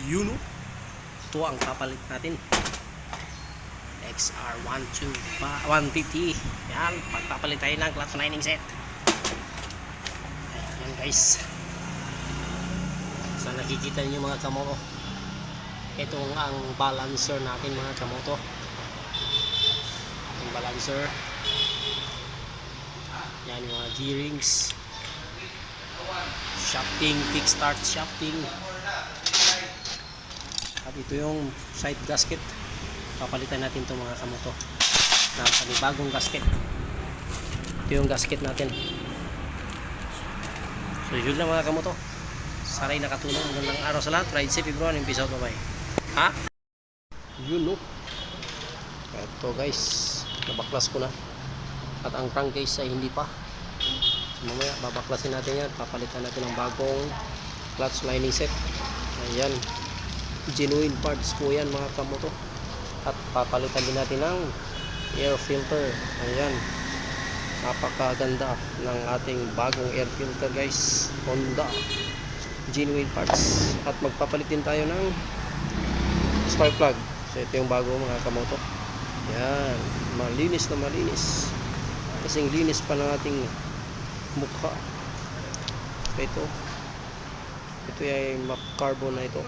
Yun, ito ang papalit natin. XR150. Yan, pagpapalit tayo ng clutch lining set. Ayan guys. Sa nakikita niyo mga kamoto, itong ang balancer natin mga kamoto. Yung balancer. Yan yung mga gearings. Shafting, kickstart shafting. At ito yung side gasket. Papalitan natin itong mga kamoto na panibagong gasket. Ito yung gasket natin. So yun lang mga kamoto. Saray nakatulong. Magandang araw sa lahat. Ride safe everyone. Peace out. Bye bye. Ha? Yun no. Ito guys, nabaklas ko na. At ang crankcase ay hindi pa. So mamaya babaklasin natin yan. Papalitan natin ng bagong clutch lining set. Ayan, genuine parts po yan mga kamoto. At papalitan din natin ng air filter. Ayan, napakaganda ng ating bagong air filter guys. Honda genuine parts. At magpapalit din tayo ng spark plug. So ito yung bago mga kamoto. Yan, malinis na malinis. Kasing linis pa ng ating mukha. Ito ay carbon na ito.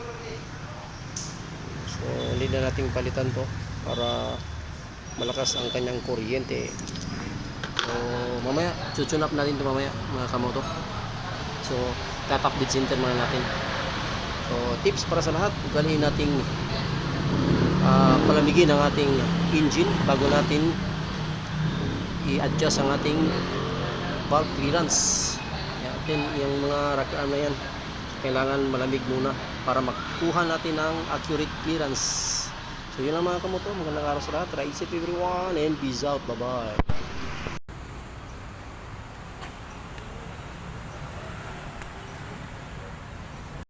So hindi na nating palitan to para malakas ang kanyang kuryente. So mamaya tutune up natin ito mamaya mga kamoto. So tap dead center muna natin. So tips para sa lahat, ugaliin nating palamigin ang ating engine bago natin i-adjust ang ating valve clearance. Yan, yung mga rocker arm na yan kailangan malamig muna para makuha natin ng accurate clearance. So yun lang mga kamoto, magandang araw sa lahat. Ride safe everyone and peace out. Bye bye.